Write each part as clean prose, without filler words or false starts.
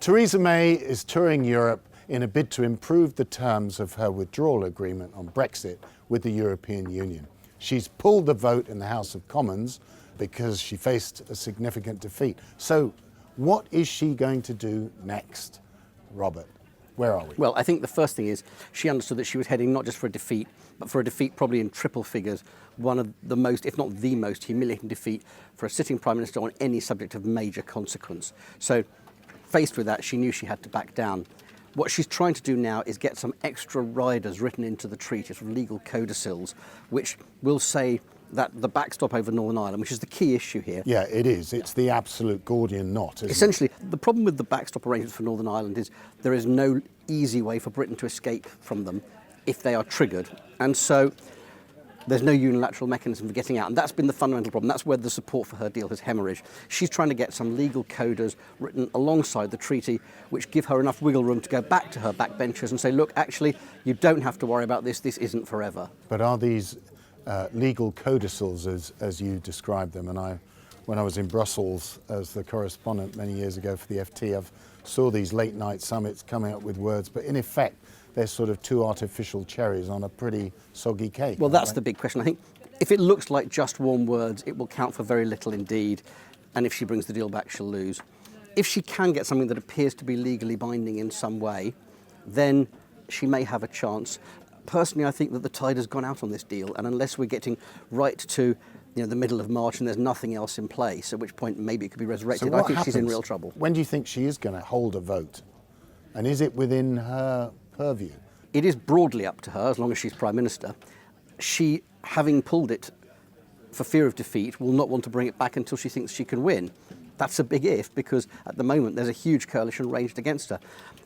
Theresa May is touring Europe in a bid to improve the terms of her withdrawal agreement on Brexit with the European Union. She's pulled the vote in the House of Commons because she faced a significant defeat. So what is she going to do next, Robert? Where are we? Well, I think the first thing is she understood that she was heading not just for a defeat, but for a defeat probably in triple figures, one of the most, if not the most, humiliating defeat for a sitting Prime Minister on any subject of major consequence. So faced with that, she knew she had to back down. What she's trying to do now is get some extra riders written into the treaty, sort of legal codicils, which will say that the backstop over Northern Ireland, which is the key issue here. Yeah, it is. It's the absolute Gordian knot, isn't Essentially, the problem with the backstop arrangements for Northern Ireland is there is no easy way for Britain to escape from them if they are triggered. And so there's no unilateral mechanism for getting out. And that's been the fundamental problem. That's where the support for her deal has hemorrhaged. She's trying to get some legal codas written alongside the treaty, which give her enough wiggle room to go back to her backbenchers and say, look, actually, you don't have to worry about this. This isn't forever. But are these legal codicils, as you described them, and when I was in Brussels as the correspondent many years ago for the FT, I saw these late night summits coming up with words, but in effect, they're sort of two artificial cherries on a pretty soggy cake. Well, that's the big question. I think if it looks like just warm words, it will count for very little indeed. And if she brings the deal back, she'll lose. If she can get something that appears to be legally binding in some way, then she may have a chance. Personally, I think that the tide has gone out on this deal, and unless we're getting right to the middle of March and there's nothing else in place, at which point maybe it could be resurrected, I think she's in real trouble. When do you think she is going to hold a vote? And is it within her purview? It is broadly up to her, as long as she's Prime Minister. She, having pulled it for fear of defeat, will not want to bring it back until she thinks she can win. That's a big if, because at the moment there's a huge coalition ranged against her.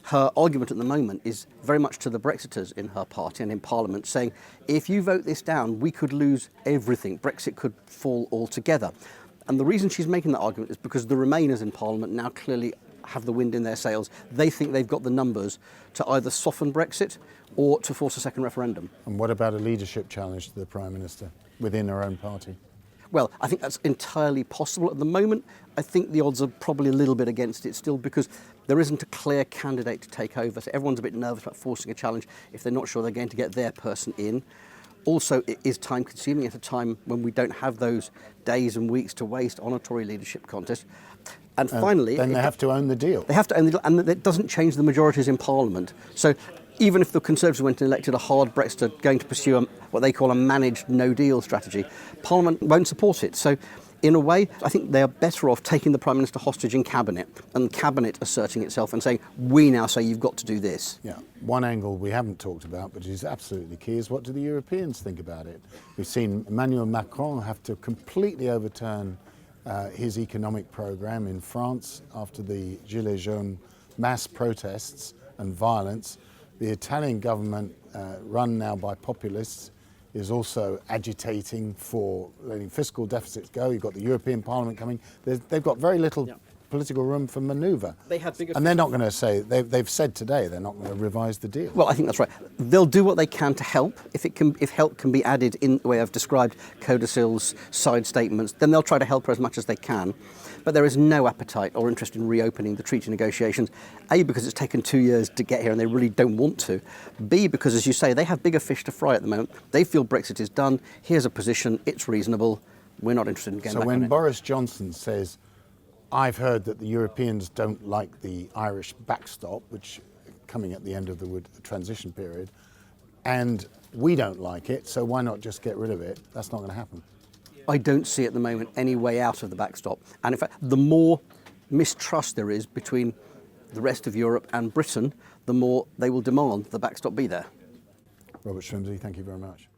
Her argument at the moment is very much to the Brexiters in her party and in Parliament, saying, if you vote this down, we could lose everything. Brexit could fall altogether. And the reason she's making that argument is because the Remainers in Parliament now clearly have the wind in their sails. They think they've got the numbers to either soften Brexit or to force a second referendum. And what about a leadership challenge to the Prime Minister within her own party? Well, I think that's entirely possible at the moment. I think the odds are probably a little bit against it still because there isn't a clear candidate to take over. So everyone's a bit nervous about forcing a challenge if they're not sure they're going to get their person in. Also, it is time consuming at a time when we don't have those days and weeks to waste on a Tory leadership contest. And finally, then they have to own the deal. They have to own the deal, and it doesn't change the majorities in Parliament. So even if the Conservatives went and elected a hard Brexiter going to pursue what they call a managed no-deal strategy, Parliament won't support it. So in a way, I think they are better off taking the Prime Minister hostage in Cabinet and Cabinet asserting itself and saying, we now say you've got to do this. Yeah. One angle we haven't talked about, but is absolutely key, is what do the Europeans think about it? We've seen Emmanuel Macron have to completely overturn his economic programme in France after the Gilets jaunes mass protests and violence. The Italian government, run now by populists, is also agitating for letting fiscal deficits go. You've got the European Parliament coming. They've got very little political room for manoeuvre. They have bigger. And they're not going to say, they've said today they're not going to revise the deal. Well, I think that's right. They'll do what they can to help. If help can be added in the way I've described, codicils, side statements, then they'll try to help her as much as they can. But there is no appetite or interest in reopening the treaty negotiations. A, because it's taken 2 years to get here and they really don't want to. B, because, as you say, they have bigger fish to fry at the moment. They feel Brexit is done. Here's a position. It's reasonable. We're not interested in getting back on it. So when Boris Johnson says, I've heard that the Europeans don't like the Irish backstop, which coming at the end of the transition period, and we don't like it, so why not just get rid of it? That's not going to happen. I don't see at the moment any way out of the backstop. And in fact, the more mistrust there is between the rest of Europe and Britain, the more they will demand the backstop be there. Robert Shrimsley, thank you very much.